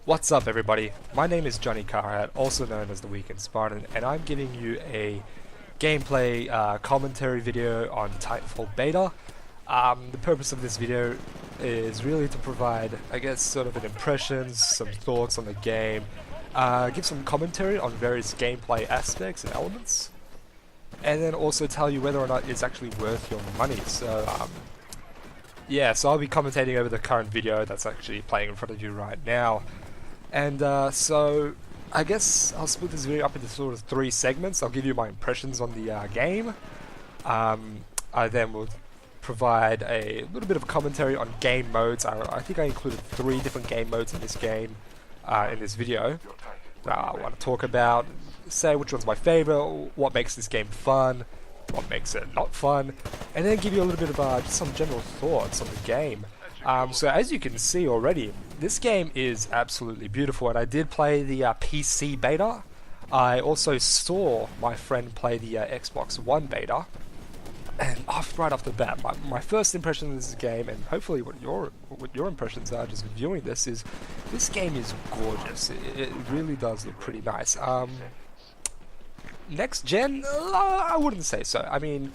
What's up everybody, my name is Johnny Carhat, also known as the Weekend Spartan, and I'm giving you a gameplay commentary video on Titanfall Beta. The purpose of this video is really to provide, I guess, sort of an impressions, some thoughts on the game, give some commentary on various gameplay aspects and elements, and then also tell you whether or not it's actually worth your money. So yeah, so I'll be commentating over the current video that's actually playing in front of you right now. And so I guess I'll split this video up into sort of 3 segments. I'll give you my impressions on the game. I then will provide a little bit of commentary on game modes. I think I included 3 different game modes in this game, in this video. I want to talk about, say which one's my favorite, what makes this game fun, what makes it not fun, and then give you a little bit of just some general thoughts on the game. So as you can see already, this game is absolutely beautiful, and I did play the PC beta. I also saw my friend play the Xbox One beta, and right off the bat, my first impression of this game, and hopefully what your impressions are just viewing this, is this game is gorgeous. It really does look pretty nice. Next gen, I wouldn't say so. I mean,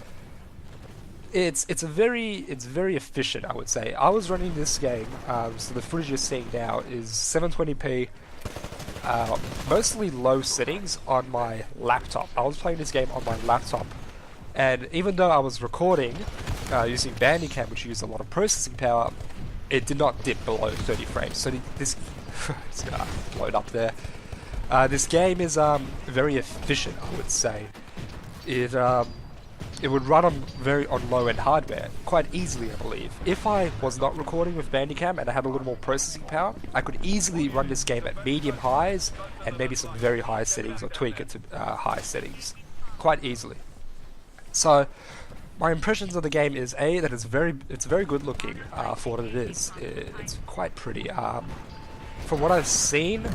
it's very efficient, I would say. I was running this game, so the footage you're seeing now is 720p, mostly low settings on my laptop. I was playing this game on my laptop, and even though I was recording using Bandicam, which used a lot of processing power, it did not dip below 30 frames. So this it's gonna load up there. This game is very efficient, I would say. It would run on low-end hardware quite easily, I believe. If I was not recording with Bandicam and I had a little more processing power, I could easily run this game at medium highs and maybe some very high settings, or tweak it to high settings quite easily. So my impressions of the game is that it's very good looking for what it is. It's quite pretty. From what I've seen,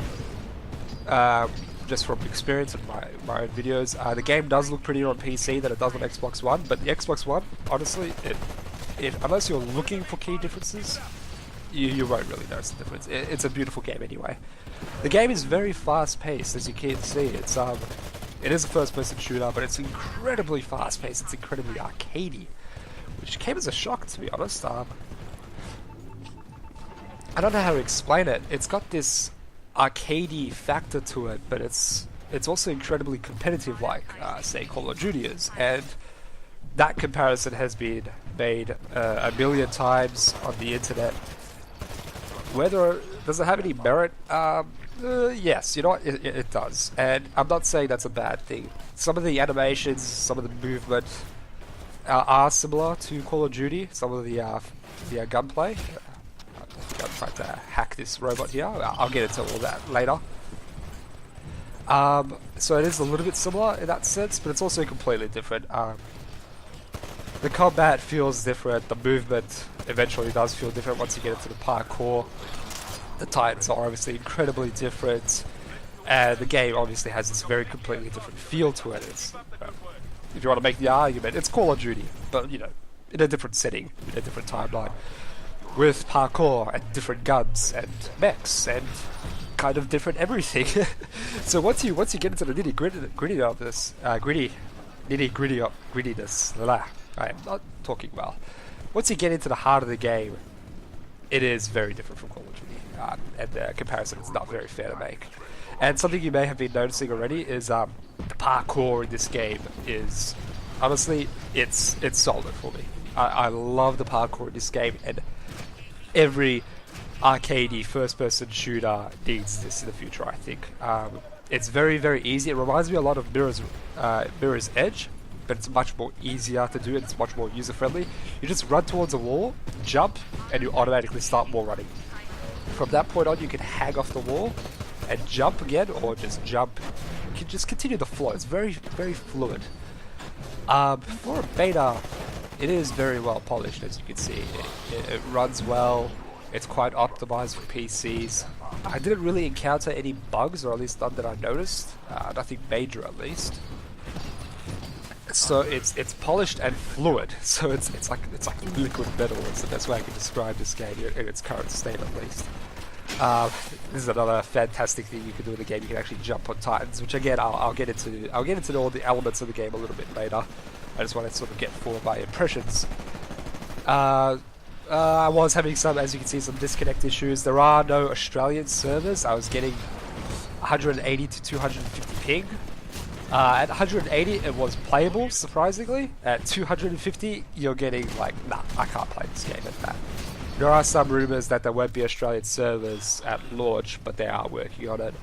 just from experience in my own videos, the game does look prettier on PC than it does on Xbox One, but the Xbox One, honestly, unless you're looking for key differences, you won't really notice the difference. It's a beautiful game anyway. The game is very fast-paced, as you can see. It is a first-person shooter, but it's incredibly fast-paced. It's incredibly arcadey, which came as a shock, to be honest. I don't know how to explain it. It's got this arcadey factor to it, but it's also incredibly competitive, like say Call of Duty is, and that comparison has been made a million times on the internet. Does it have any merit? Yes, you know what, it does, and I'm not saying that's a bad thing. Some of the animations, some of the movement are similar to Call of Duty. Some of the gunplay. I'm trying to hack this robot here. I'll get into all that later. So it is a little bit similar in that sense, but it's also completely different. The combat feels different. The movement eventually does feel different once you get into the parkour. The Titans are obviously incredibly different, and the game obviously has this very completely different feel to it. It's, if you want to make the argument, it's Call of Duty, but you know, in a different setting, in a different timeline, with parkour and different guns and mechs and kind of different everything. So once you get into the nitty-gritty of this, grittiness, I am not talking well. Once you get into the heart of the game, it is very different from Call of Duty, and the comparison is not very fair to make. And something you may have been noticing already is the parkour in this game is, honestly, it's solid for me. I love the parkour in this game, and every arcadey first-person shooter needs this in the future, I think. It's very, very easy. It reminds me a lot of Mirror's Edge, but it's much more easier to do, and it's much more user-friendly. You just run towards a wall, jump, and you automatically start wall running. From that point on, you can hang off the wall and jump again, or just jump. You can just continue the flow. It's very, very fluid. For a beta, it is very well polished, as you can see. It runs well. It's quite optimized for PCs. I didn't really encounter any bugs, or at least none that I noticed. Nothing major, at least. So it's polished and fluid. So it's like liquid metal. It's the best way I can describe this game in its current state, at least. This is another fantastic thing you can do in the game. You can actually jump on Titans, which again I'll get into. I'll get into all the elements of the game a little bit later. I just want to sort of get forward my impressions. I was having some, as you can see, some disconnect issues. There are no Australian servers. I was getting 180 to 250 ping. At 180 it was playable, surprisingly. At 250 you're getting like, nah, I can't play this game at that. There are some rumours that there won't be Australian servers at launch, but they are working on it.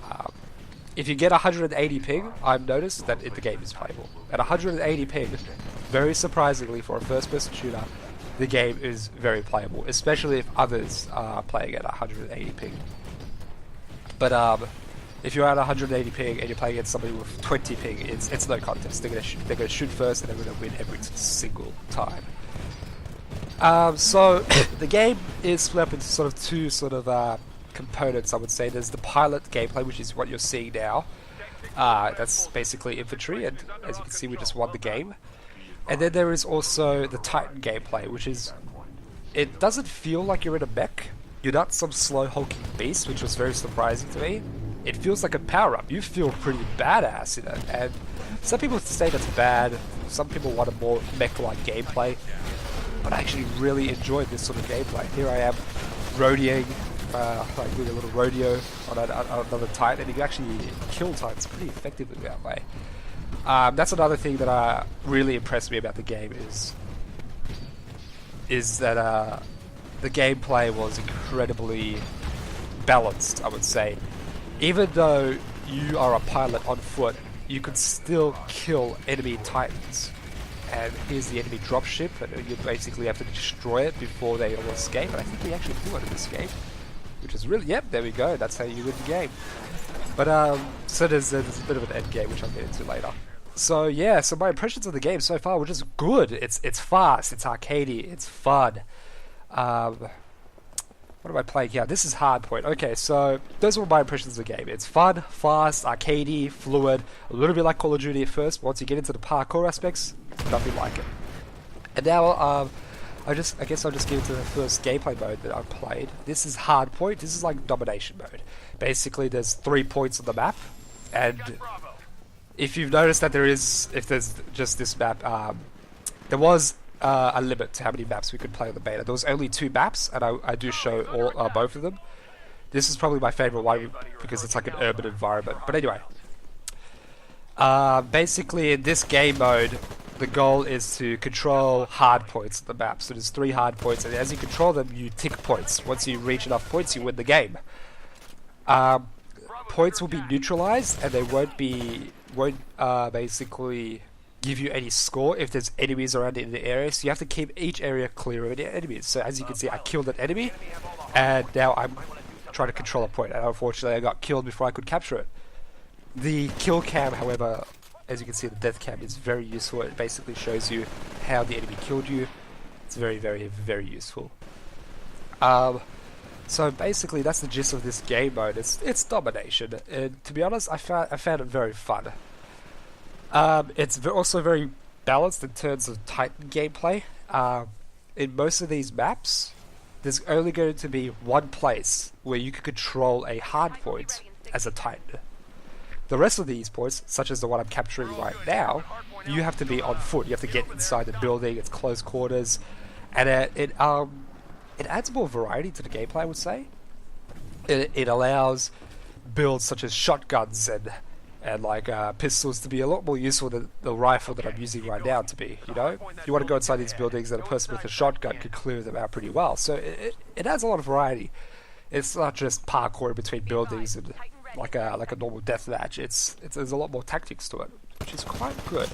If you get 180 ping, I've noticed that the game is playable. At 180 ping, very surprisingly for a first-person shooter, the game is very playable, especially if others are playing at 180 ping. But if you're at 180 ping and you're playing against somebody with 20 ping, it's no contest. They're gonna shoot first and they're gonna win every single time. So the game is split up into sort of two components, I would say. There's the pilot gameplay, which is what you're seeing now. That's basically infantry, and as you can see, we just won the game. And then there is also the Titan gameplay, which is, it doesn't feel like you're in a mech. You're not some slow hulking beast, which was very surprising to me. It feels like a power-up. You feel pretty badass in it, and some people say that's bad. Some people want a more mech-like gameplay, but I actually really enjoyed this sort of gameplay. Here I am, rodeoing, like doing a little rodeo on another Titan, and you can actually kill Titans pretty effectively that way. That's another thing that really impressed me about the game is that the gameplay was incredibly balanced, I would say. Even though you are a pilot on foot, you could still kill enemy Titans. And here's the enemy dropship, and you basically have to destroy it before they all escape. And I think we actually do want to escape, which is really, yep, there we go. That's how you win the game. But so there's a bit of an end game, which I'll get into later. So yeah, so my impressions of the game so far were just good. It's fast, it's arcadey, it's fun. What am I playing here? This is Hardpoint. Okay, so those were my impressions of the game. It's fun, fast, arcadey, fluid, a little bit like Call of Duty at first, but once you get into the parkour aspects, nothing like it. And now, I guess I'll just get into the first gameplay mode that I played. This is Hardpoint. This is like domination mode. Basically, there's 3 points on the map, and if you've noticed that if there's just this map, there was a limit to how many maps we could play on the beta. There was only 2 maps, and I do show both of them. This is probably my favorite one because it's like an urban environment. But anyway, basically in this game mode, the goal is to control hard points on the map. So there's 3 hard points, and as you control them, you tick points. Once you reach enough points, you win the game. Points will be neutralized, and they won't basically give you any score if there's enemies around in the area. So you have to keep each area clear of any enemies. So as you can see, I killed an enemy, and now I'm trying to control a point. And unfortunately, I got killed before I could capture it. The kill cam, however, as you can see, the death cam is very useful. It basically shows you how the enemy killed you. It's very, very, very useful. So basically, that's the gist of this game mode. It's domination, and to be honest, I found it very fun. It's also very balanced in terms of Titan gameplay. In most of these maps, there's only going to be one place where you can control a hard point as a Titan. The rest of these points, such as the one I'm capturing right now, you have to be on foot. You have to get inside the building. It's close quarters, and it adds more variety to the gameplay, I would say. It allows builds such as shotguns and like pistols to be a lot more useful than the rifle that I'm using right now to be, you know? You want to go inside these buildings and a person with a shotgun can clear them out pretty well. So it adds a lot of variety. It's not just parkour between buildings and like a normal deathmatch. There's a lot more tactics to it, which is quite good.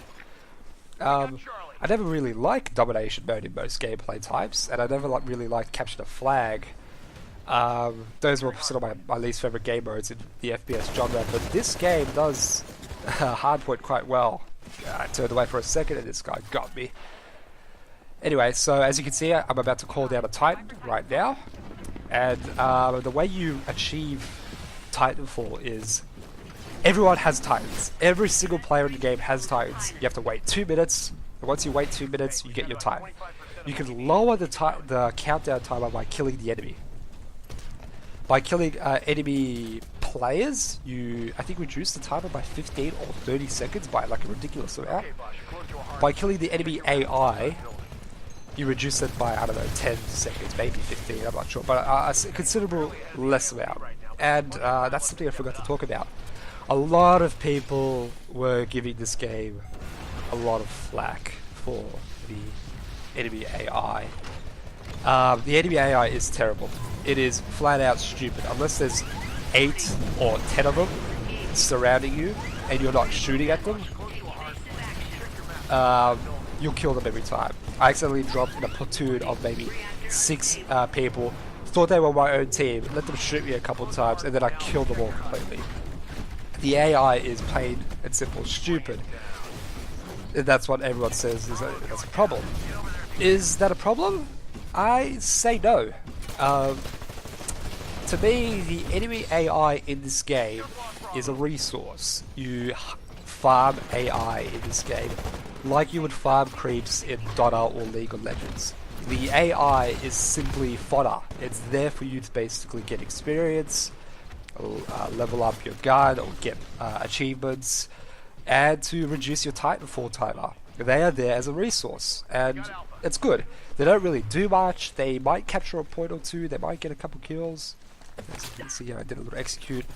I never really liked domination mode in most gameplay types, and I never really liked capture the flag. Those were sort of my least favorite game modes in the FPS genre, but this game does hardpoint quite well. I turned away for a second and this guy got me. Anyway, so as you can see, I'm about to call down a Titan right now, and the way you achieve Titanfall is everyone has Titans. Every single player in the game has Titans. You have to wait 2 minutes, and once you wait 2 minutes, you get your Titan. You can lower the countdown timer by killing the enemy. By killing enemy players, you, I think, reduce the timer by 15 or 30 seconds by like a ridiculous amount. By killing the enemy AI, you reduce it by, I don't know, 10 seconds, maybe 15, I'm not sure, but a considerable less amount. And that's something I forgot to talk about. A lot of people were giving this game a lot of flack for the enemy AI. The enemy AI is terrible. It is flat out stupid. Unless there's 8 or 10 of them surrounding you and you're not shooting at them, you'll kill them every time. I accidentally dropped in a platoon of maybe 6 people, thought they were my own team, let them shoot me a couple of times, and then I killed them all completely. The AI is plain and simple stupid. And that's what everyone says is that's a problem. Is that a problem? I say no. To me, the enemy AI in this game is a resource. You farm AI in this game like you would farm creeps in Dota or League of Legends. The AI is simply fodder. It's there for you to basically get experience, level up your gun, or get achievements, and to reduce your Titanfall timer. They are there as a resource, and it's good. They don't really do much. They might capture a point or two. They might get a couple kills. As you can see here, I did a little execute,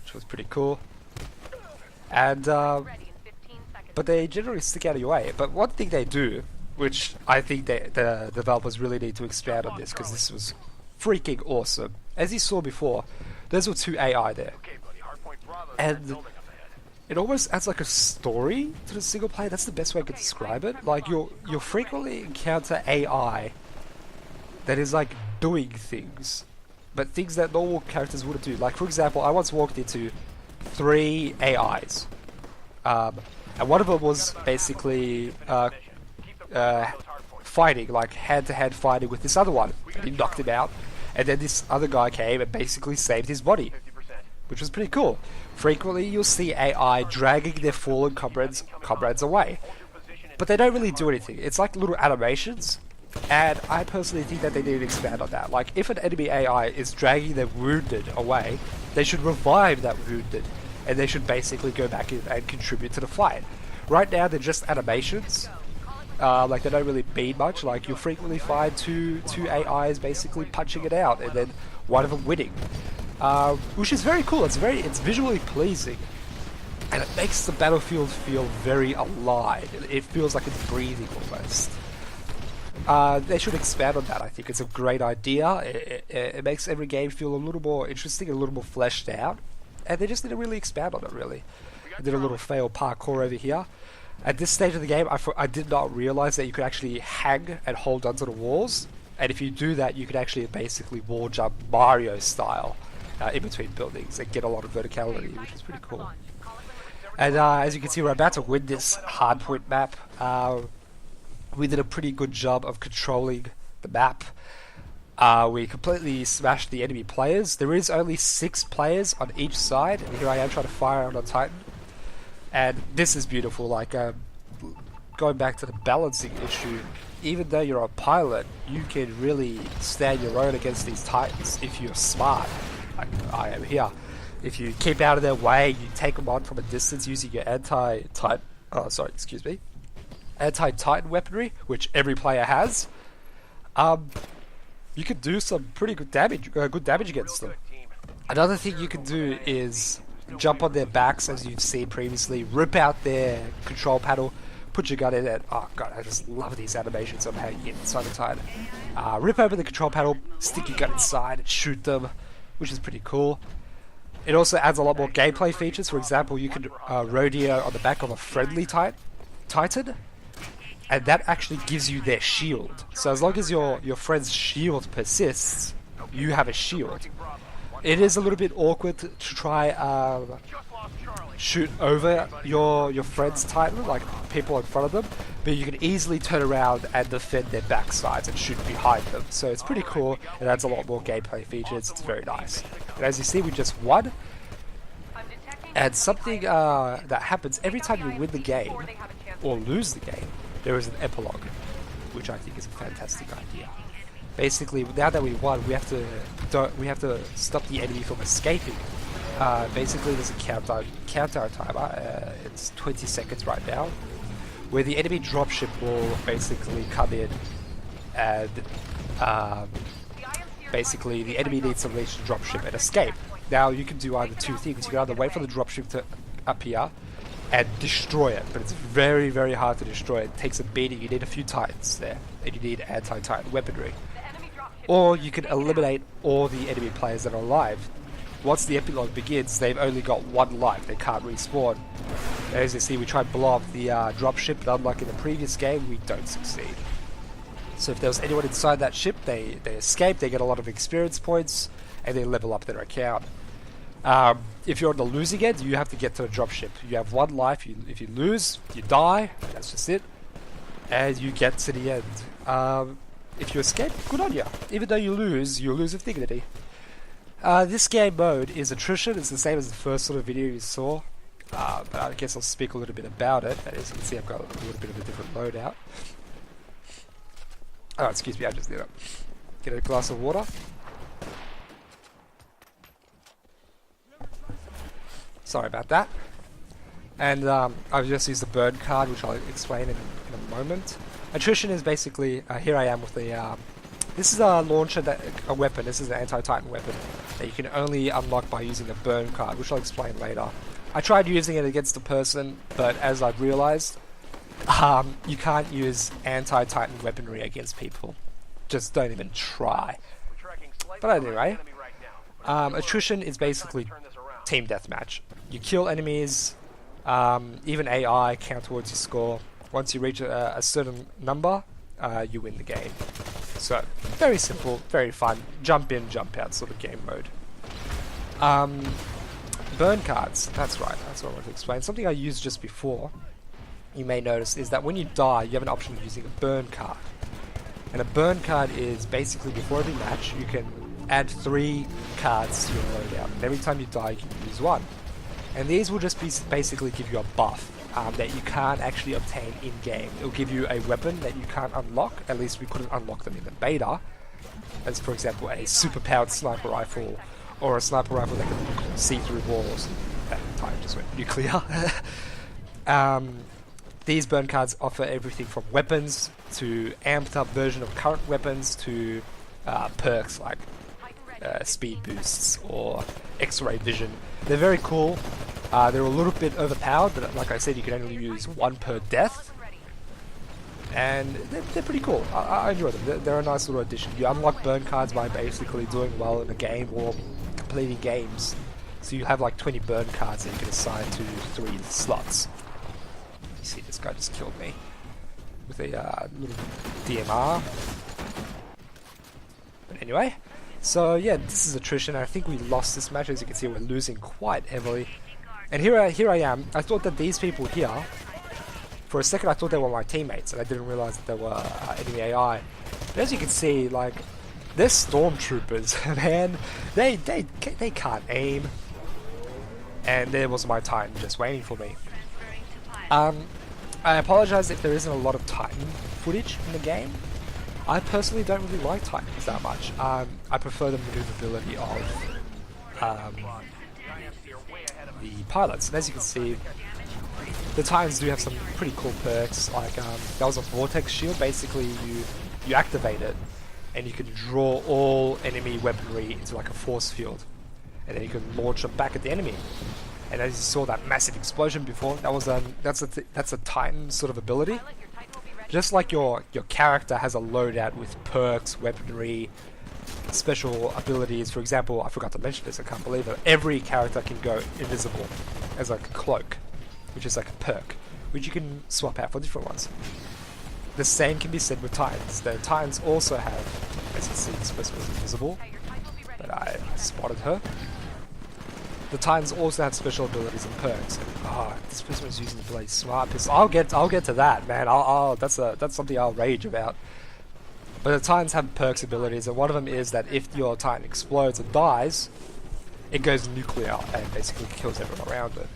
which was pretty cool. And but they generally stick out of your way. But one thing they do, which I think the developers really need to expand on this, because this was freaking awesome. As you saw before, those were 2 AI there, and it almost adds like a story to the single player. That's the best way I could describe it. Like you'll frequently encounter AI that is like doing things, but things that normal characters wouldn't do. Like for example, I once walked into 3 AIs, and one of them was basically fighting, like hand-to-hand fighting with this other one. And he knocked him out, and then this other guy came and basically saved his body, which was pretty cool. Frequently you'll see AI dragging their fallen comrades away, but they don't really do anything. It's like little animations, and I personally think that they need to expand on that. Like if an enemy AI is dragging their wounded away, they should revive that wounded, and they should basically go back in and contribute to the fight. Right now they're just animations. Like they don't really mean much. Like you'll frequently find two AIs basically punching it out, and then one of them winning, which is very cool. It's visually pleasing, and it makes the battlefield feel very alive. It feels like it's breathing almost. They should expand on that. I think it's a great idea. It makes every game feel a little more interesting, a little more fleshed out, and they just need to really expand on it. Really, I did a little fail parkour over here. At this stage of the game, I did not realize that you could actually hang and hold onto the walls, and if you do that, you could actually basically wall jump Mario style in between buildings and get a lot of verticality, which is pretty cool. And as you can see, we're about to win this hardpoint map. We did a pretty good job of controlling the map. We completely smashed the enemy players. There is only 6 players on each side, and here I am trying to fire on a Titan. And this is beautiful. Like going back to the balancing issue, even though you're a pilot, you can really stand your own against these Titans if you're smart, like I am here. If you keep out of their way, you take them on from a distance using your anti-Titan weaponry, which every player has. You could do some pretty good damage against them. Another thing you can do is jump on their backs, as you've seen previously, rip out their control panel, put your gun in it. Oh god, I just love these animations of how you get inside the Titan. Rip open the control panel, stick your gun inside, and shoot them, which is pretty cool. It also adds a lot more gameplay features. For example, you can rodeo on the back of a friendly Titan, and that actually gives you their shield. So as long as your friend's shield persists, you have a shield. It is a little bit awkward to try shoot over your friend's Titan, like people in front of them, but you can easily turn around and defend their backsides and shoot behind them. So it's pretty cool. It adds a lot more gameplay features. It's very nice. And as you see, we just won. And something that happens every time you win the game or lose the game, there is an epilogue, which I think is a fantastic idea. basically now that we won, we have to stop the enemy from escaping. Basically, there's a countdown timer. It's 20 seconds right now, where the enemy dropship will basically come in, and basically the enemy needs to reach the dropship and escape. Now you can do either two things. You can either wait for the dropship to appear and destroy it, but it's very, very hard to destroy it. It takes a beating. You need a few titans there, and you need anti-titan weaponry. Or you can eliminate all the enemy players that are alive. Once the epilogue begins, they've only got one life. They can't respawn. As you see, we try to blow up the dropship, but unlike in the previous game, we don't succeed. So if there was anyone inside that ship, they escape, they get a lot of experience points, and they level up their account. If you're on the losing end, you have to get to a dropship. You have one life. If you lose, you die. That's just it. And you get to the end. If you escape, good on you. Even though you lose with dignity. This game mode is attrition. It's the same as the first sort of video you saw. But I guess I'll speak a little bit about it. As you can see, I've got a little bit of a different loadout. Oh, excuse me, I just did it. Get a glass of water. Sorry about that. And I've just used the burn card, which I'll explain in a moment. Attrition is basically, here I am with the, this is a launcher, a weapon, this is an anti-titan weapon that you can only unlock by using the burn card, which I'll explain later. I tried using it against a person, but as I've realized, you can't use anti-titan weaponry against people. Just don't even try. But anyway, attrition is basically team deathmatch. You kill enemies, even AI count towards your score. Once you reach a certain number, you win the game. So, very simple, very fun, jump in, jump out sort of game mode. Burn cards, that's right, that's what I want to explain. Something I used just before, you may notice, is that when you die, you have an option of using a burn card. And a burn card is basically, before every match, you can add 3 cards to your loadout. And every time you die, you can use 1. And these will just basically give you a buff that you can't actually obtain in-game. It'll give you a weapon that you can't unlock, at least we couldn't unlock them in the beta. As for example, a super-powered sniper rifle, or a sniper rifle that can see through walls. That time just went nuclear. These burn cards offer everything from weapons to amped up version of current weapons to perks like speed boosts or X-ray vision. They're very cool. They're a little bit overpowered, but like I said, you can only use 1 per death. And they're pretty cool. I enjoy them. They're a nice little addition. You unlock burn cards by basically doing well in a game or completing games. So you have like 20 burn cards that you can assign to 3 slots. You see, this guy just killed me with a little DMR. But anyway, so yeah, this is attrition. I think we lost this match. As you can see, we're losing quite heavily. And here I am. I thought that these people here, for a second I thought they were my teammates, and I didn't realize that they were enemy AI. But as you can see, like, they're stormtroopers, man. They can't aim. And there was my Titan just waiting for me. I apologize if there isn't a lot of Titan footage in the game. I personally don't really like Titans that much. I prefer the maneuverability of the pilots. And as you can see, the Titans do have some pretty cool perks. Like that was a vortex shield. Basically, you activate it, and you can draw all enemy weaponry into like a force field, and then you can launch them back at the enemy. And as you saw that massive explosion before, that was that's a Titan sort of ability. Just like your character has a loadout with perks, weaponry, special abilities. For example, I forgot to mention this, I can't believe it. Every character can go invisible as like a cloak, which is like a perk, which you can swap out for different ones. The same can be said with Titans. The Titans also have, as you can see, this person was invisible, but I spotted her. The Titans also have special abilities and perks. And, this person was using the bloody smart pistol. I'll get to that, man. That's something I'll rage about. But the Titans have perks abilities, and one of them is that if your Titan explodes and dies, it goes nuclear and basically kills everyone around it.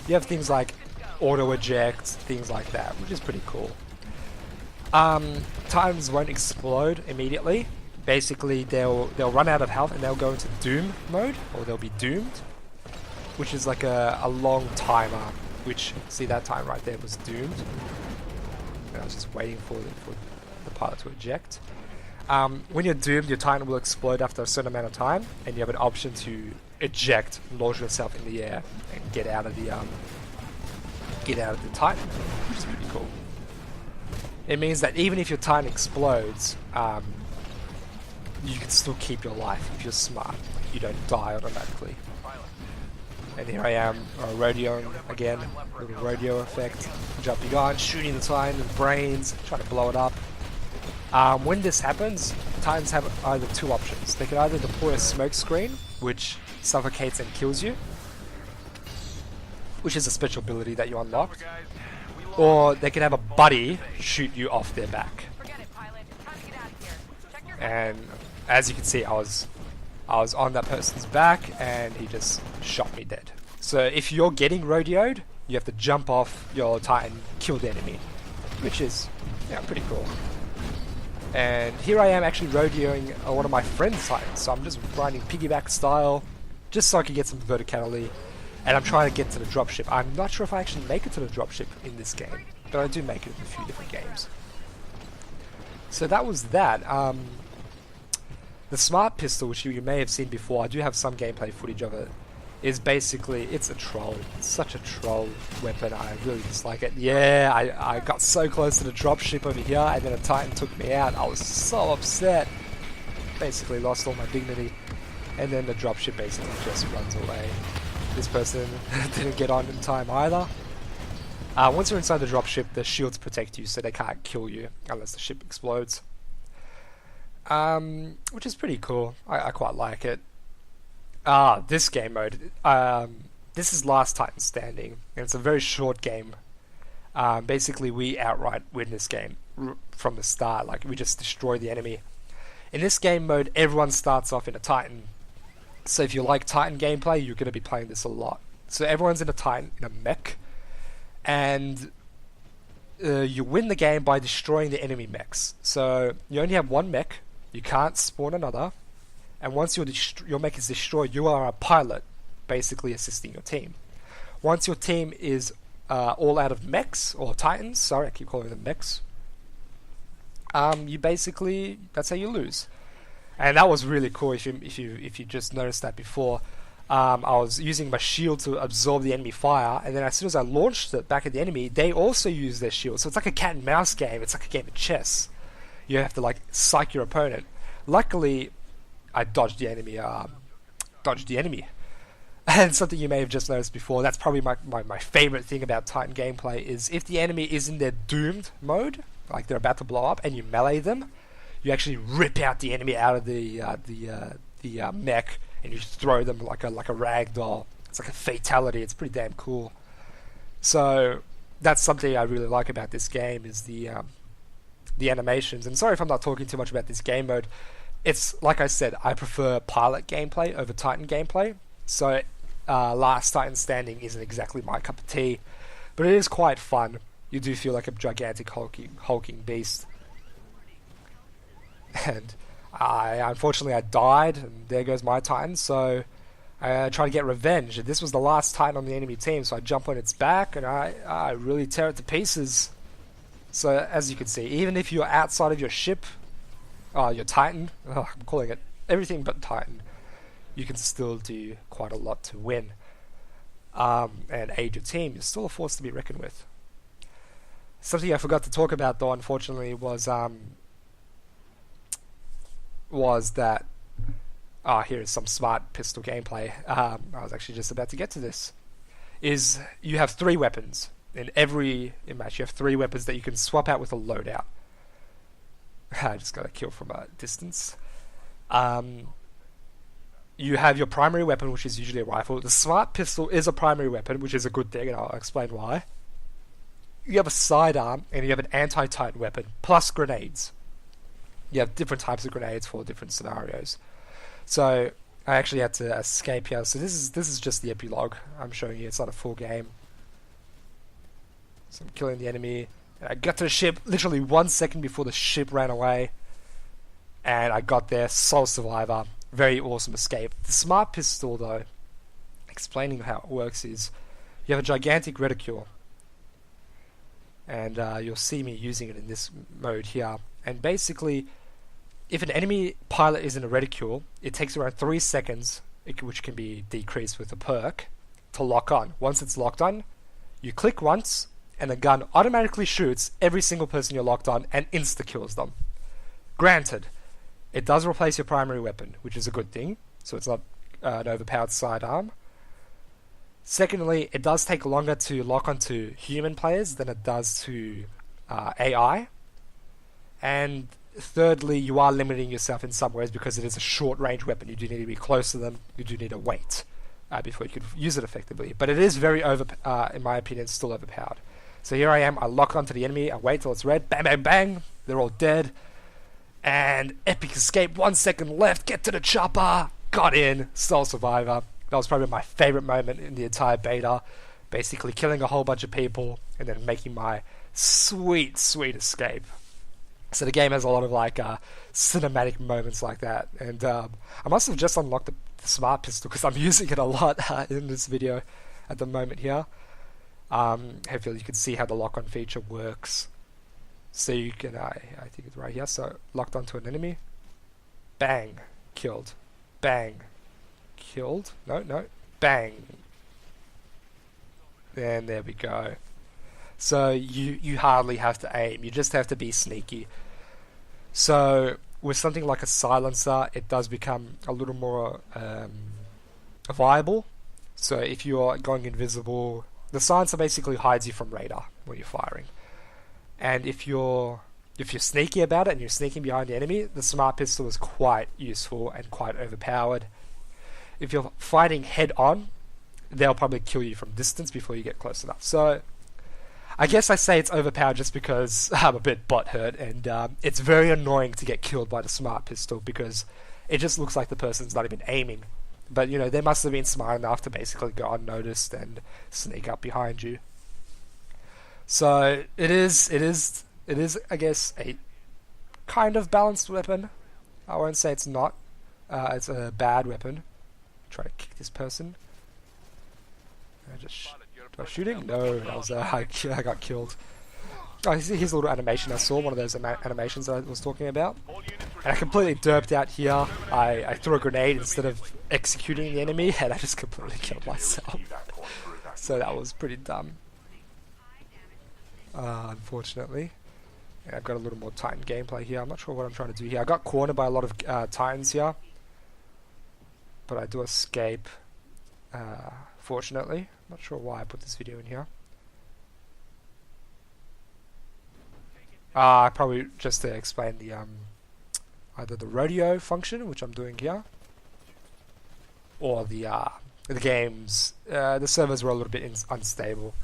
You have things like auto eject, things like that, which is pretty cool. Titans won't explode immediately. basically they'll run out of health and they'll go into doom mode, or they'll be doomed, which is like a long timer, which, see that time right there was doomed. And I was just waiting for the pilot to eject. When you're doomed, your Titan will explode after a certain amount of time, and you have an option to eject, launch yourself in the air, and get out of the Titan, which is pretty cool. It means that even if your Titan explodes, you can still keep your life if you're smart. You don't die automatically. And here I am, rodeoing again, little rodeo effect, jumping on, shooting the Titan with brains, trying to blow it up. When this happens, Titans have either two options. They can either deploy a smoke screen, which suffocates and kills you, which is a special ability that you unlock, or they can have a buddy shoot you off their back. And as you can see, I was on that person's back and he just shot me dead. So if you're getting rodeoed, you have to jump off your Titan, kill the enemy, which is pretty cool. And here I am actually rodeoing one of my friend's Titans, so I'm just riding piggyback style, just so I can get some verticality, and I'm trying to get to the dropship. I'm not sure if I actually make it to the dropship in this game, but I do make it in a few different games. So that was that. The smart pistol, which you may have seen before, I do have some gameplay footage of it, is basically, it's a troll. It's such a troll weapon, I really dislike it. Yeah, I got so close to the dropship over here, and then a Titan took me out. I was so upset. Basically lost all my dignity. And then the dropship basically just runs away. This person didn't get on in time either. Once you're inside the dropship, the shields protect you, so they can't kill you unless the ship explodes. Which is pretty cool. I quite like it. This game mode. This is Last Titan Standing, and it's a very short game. Basically, we outright win this game from the start. Like, we just destroy the enemy. In this game mode, everyone starts off in a Titan. So if you like Titan gameplay, you're going to be playing this a lot. So everyone's in a Titan, in a mech, and you win the game by destroying the enemy mechs. So you only have one mech. You can't spawn another, and once your mech is destroyed, you are a pilot, basically assisting your team. Once your team is all out of mechs, or Titans, sorry, I keep calling them mechs, you basically, that's how you lose. And that was really cool. If you just noticed that before, I was using my shield to absorb the enemy fire, and then as soon as I launched it back at the enemy, they also use their shield. So it's like a cat and mouse game. It's like a game of chess. You have to like psych your opponent. Luckily, I dodged the enemy. And something you may have just noticed before, that's probably my favorite thing about Titan gameplay, is if the enemy is in their doomed mode, like they're about to blow up, and you melee them, you actually rip out the enemy out of the mech, and you throw them like a rag doll. It's like a fatality. It's pretty damn cool. So that's something I really like about this game, is the animations. And sorry if I'm not talking too much about this game mode. It's like I said, I prefer pilot gameplay over Titan gameplay. So Last Titan Standing isn't exactly my cup of tea, but it is quite fun. You do feel like a gigantic hulking beast. And unfortunately I died, and there goes my Titan, so I try to get revenge. And this was the last Titan on the enemy team, so I jump on its back and I really tear it to pieces. So as you can see, even if you're outside of your ship, your Titan, I'm calling it everything but Titan, you can still do quite a lot to win and aid your team. You're still a force to be reckoned with. Something I forgot to talk about, though, unfortunately, was that here is some smart pistol gameplay. I was actually just about to get to this. Is you have 3 weapons. In every match, you have 3 weapons that you can swap out with a loadout. I just got a kill from a distance. You have your primary weapon, which is usually a rifle. The smart pistol is a primary weapon, which is a good thing, and I'll explain why. You have a sidearm, and you have an anti-Titan weapon, plus grenades. You have different types of grenades for different scenarios. So I actually had to escape here. So this is just the epilogue I'm showing you. It's not a full game. So I'm killing the enemy. I got to the ship literally 1 second before the ship ran away. and I got there, sole survivor, very awesome escape. The smart pistol though, explaining how it works, is you have a gigantic reticule, and you'll see me using it in this mode here. And basically, if an enemy pilot is in a reticule, it takes around 3 seconds, which can be decreased with a perk, to lock on. Once it's locked on, you click once, and the gun automatically shoots every single person you're locked on and insta-kills them. Granted, it does replace your primary weapon, which is a good thing, so it's not an overpowered sidearm. Secondly, it does take longer to lock onto human players than it does to AI. And thirdly, you are limiting yourself in some ways because it is a short-range weapon. You do need to be close to them. You do need to wait before you can use it effectively. But it is very in my opinion, still overpowered. So here I am. I lock onto the enemy. I wait till it's red. Bang, bang, bang. They're all dead. And epic escape. 1 second left. Get to the chopper. Got in. Sole survivor. That was probably my favorite moment in the entire beta. Basically killing a whole bunch of people and then making my sweet, sweet escape. So the game has a lot of like cinematic moments like that. And I must have just unlocked the smart pistol because I'm using it a lot in this video at the moment here. Hopefully you can see how the lock-on feature works. So you can, I think it's right here. So locked onto an enemy. Bang. Killed. Bang. Killed. No. Bang. And there we go. So you hardly have to aim. You just have to be sneaky. So with something like a silencer, it does become a little more viable. So if you're going invisible, the silencer basically hides you from radar when you're firing. And if you're sneaky about it and you're sneaking behind the enemy, the smart pistol is quite useful and quite overpowered. If you're fighting head on, they'll probably kill you from distance before you get close enough. So I guess I say it's overpowered just because I'm a bit butthurt, and it's very annoying to get killed by the smart pistol because it just looks like the person's not even aiming. But you know, they must have been smart enough to basically go unnoticed and sneak up behind you. So it is I guess a kind of balanced weapon. I won't say it's not. It's a bad weapon. Try to kick this person. Do I shoot him? No, that was I got killed. Oh, here's a little animation I saw, one of those animations that I was talking about. And I completely derped out here. I threw a grenade instead of executing the enemy, and I just completely killed myself. So that was pretty dumb. Unfortunately. And I've got a little more Titan gameplay here. I'm not sure what I'm trying to do here. I got cornered by a lot of Titans here. But I do escape, fortunately. I'm not sure why I put this video in here. Probably just to explain the either the rodeo function, which I'm doing here, or the games. The servers were a little bit unstable.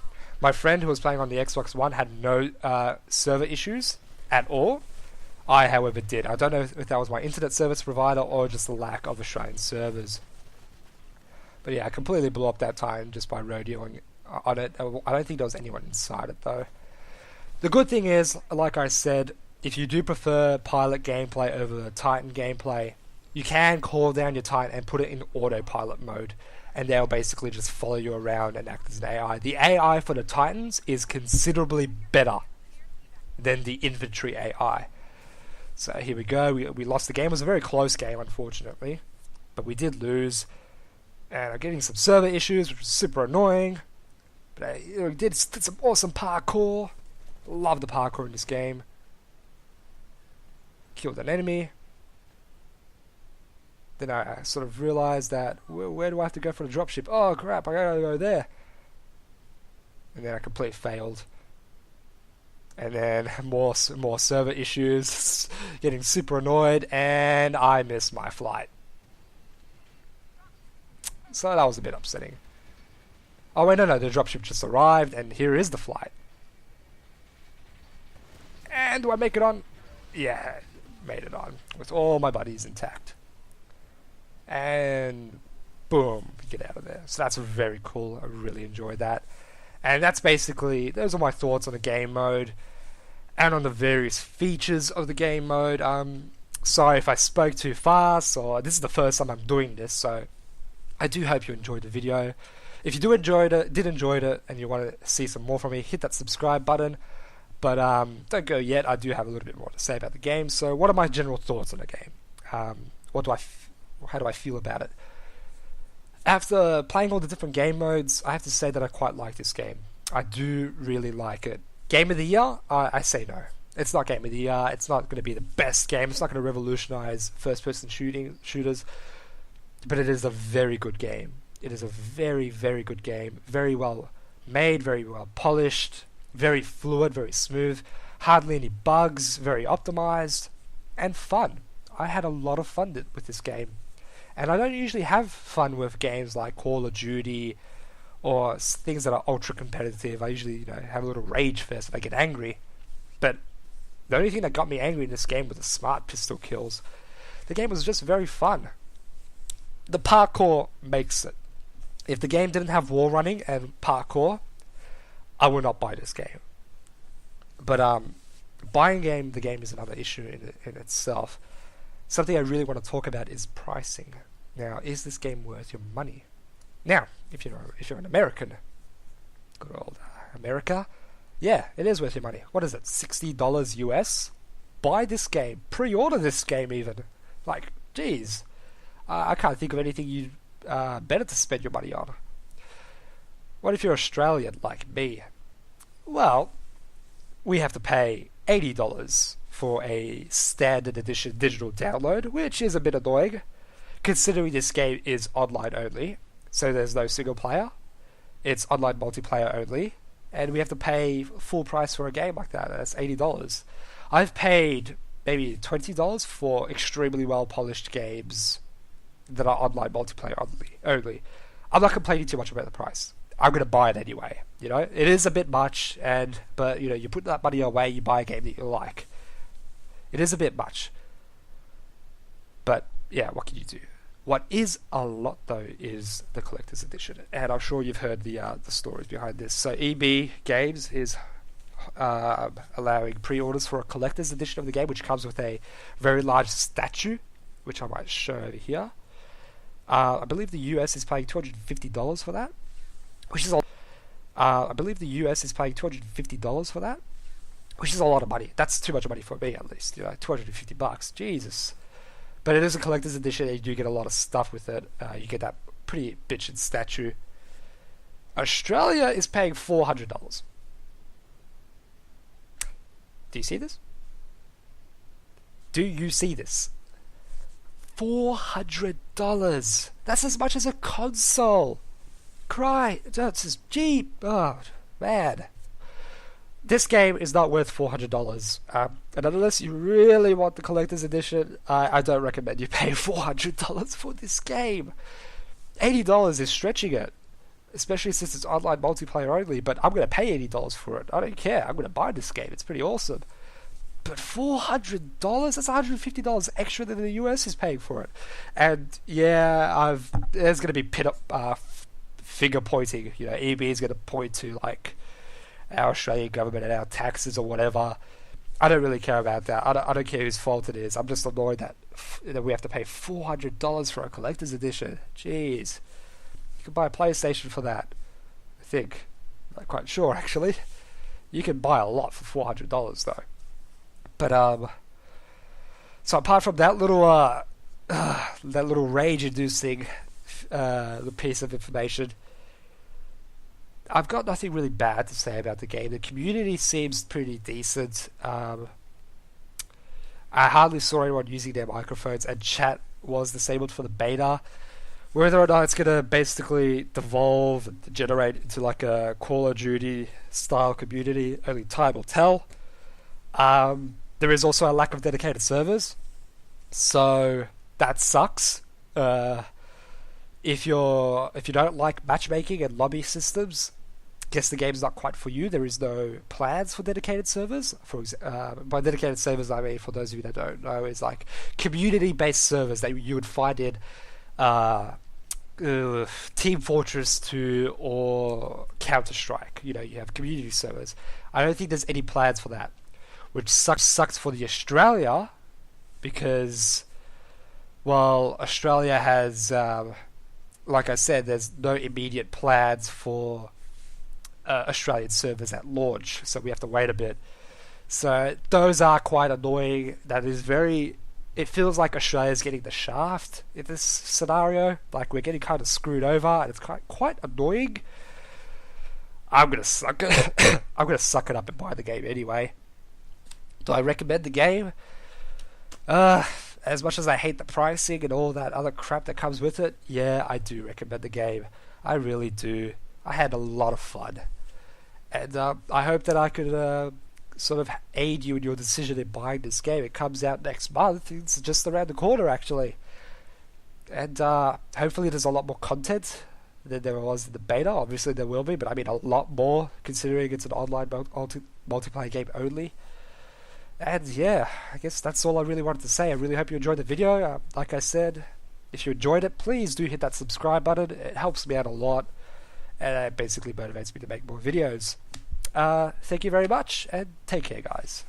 My friend who was playing on the Xbox One had no server issues at all. I, however, did. I don't know if that was my internet service provider or just the lack of Australian servers. But yeah, I completely blew up that time just by rodeoing on it. I don't think there was anyone inside it though. The good thing is, like I said, if you do prefer pilot gameplay over Titan gameplay, you can call down your Titan and put it in autopilot mode, and they'll basically just follow you around and act as an AI. The AI for the Titans is considerably better than the infantry AI. So here we go. We lost the game. It was a very close game, unfortunately, but we did lose. And I'm getting some server issues, which was super annoying. But I did some awesome parkour. Love the parkour in this game. Killed an enemy. Then I sort of realized that where do I have to go for the dropship? Oh crap! I gotta go there. And then I completely failed. And then more server issues, getting super annoyed, and I missed my flight. So that was a bit upsetting. Oh wait, no, the dropship just arrived, and here is the flight. And do I make it on? Yeah, made it on, with all my buddies intact. And boom, get out of there. So that's very cool. I really enjoyed that. And that's basically, those are my thoughts on the game mode and on the various features of the game mode. Sorry if I spoke too fast, or this is the first time I'm doing this, so I do hope you enjoyed the video. If you did enjoy it, and you want to see some more from me, hit that subscribe button. But don't go yet. I do have a little bit more to say about the game. So, what are my general thoughts on the game? How do I feel about it? After playing all the different game modes, I have to say that I quite like this game. I do really like it. Game of the year? I say no. It's not game of the year. It's not going to be the best game. It's not going to revolutionize first-person shooters. But it is a very good game. It is a very, very good game. Very well made, very well polished, very fluid, very smooth. Hardly any bugs, very optimized, and fun. I had a lot of fun with this game. And I don't usually have fun with games like Call of Duty or things that are ultra competitive. I usually, have a little rage fest if I get angry. But the only thing that got me angry in this game was the smart pistol kills. The game was just very fun. The parkour makes it. If the game didn't have wall running and parkour, I would not buy this game. But buying the game is another issue in itself. Something I really want to talk about is pricing. Now, is this game worth your money? Now, if you're an American, good old America, yeah, it is worth your money. What is it, $60 US? Buy this game. Pre-order this game even. Like, geez. I can't think of anything better to spend your money on. What if you're Australian like me? Well, we have to pay $80 for a standard edition digital download, which is a bit annoying, considering this game is online only, so there's no single player. It's online multiplayer only, and we have to pay full price for a game like that. That's $80. I've paid maybe $20 for extremely well polished games that are online multiplayer only. I'm not complaining too much about the price. I'm going to buy it anyway. It is a bit much, but you put that money away, you buy a game that you like. It is a bit much. But yeah, what can you do? What is a lot though is the collector's edition, and I'm sure you've heard the stories behind this. So EB Games is allowing pre-orders for a collector's edition of the game, which comes with a very large statue, which I might show over here. I believe the US is paying $250 for that, which is I believe the US is paying $250 for that, which is a lot of money. That's too much money for me, at least. $250. Jesus. But it is a collector's edition, and you do get a lot of stuff with it. You get that pretty bitchin' statue. Australia is paying $400. Do you see this? Do you see this? $400. That's as much as a console. That's just cheap. Oh, man. This game is not worth $400. And unless you really want the collector's edition, I don't recommend you pay $400 for this game. $80 is stretching it, especially since it's online multiplayer only, but I'm going to pay $80 for it. I don't care. I'm going to buy this game. It's pretty awesome. But $400? That's $150 extra than the US is paying for it. And yeah, there's going to be finger pointing. EB is going to point to like our Australian government and our taxes or whatever. I don't really care about that. I don't care whose fault it is. I'm just annoyed that we have to pay $400 for a collector's edition. Jeez. You can buy a PlayStation for that, I think. I'm not quite sure, actually. You can buy a lot for $400 though. But so apart from that little rage-inducing piece of information, I've got nothing really bad to say about the game. The community seems pretty decent. I hardly saw anyone using their microphones, and chat was disabled for the beta. Whether or not it's going to basically devolve and degenerate into like a Call of Duty style community, only time will tell. There is also a lack of dedicated servers, so that sucks. If you don't like matchmaking and lobby systems, guess the game's not quite for you. There is no plans for dedicated servers. By dedicated servers, I mean, for those of you that don't know, is like community-based servers that you would find in Team Fortress 2 or Counter-Strike. You have community servers. I don't think there's any plans for that, which sucks for the Australia, because, well, Australia has, like I said, there's no immediate plans for Australian servers at launch, so we have to wait a bit. So those are quite annoying. That is very. It feels like Australia's getting the shaft in this scenario. Like we're getting kind of screwed over, and it's quite annoying. I'm gonna suck it. I'm gonna suck it up and buy the game anyway. Do I recommend the game? As much as I hate the pricing and all that other crap that comes with it, yeah, I do recommend the game. I really do. I had a lot of fun, and I hope that I could sort of aid you in your decision in buying this game. It comes out next month. It's just around the corner, actually, and hopefully there's a lot more content than there was in the beta. Obviously there will be, but I mean a lot more, considering it's an online multiplayer game only. And yeah, I guess that's all I really wanted to say. I really hope you enjoyed the video. Like I said, if you enjoyed it, please do hit that subscribe button. It helps me out a lot, and it basically motivates me to make more videos. Thank you very much, and take care, guys.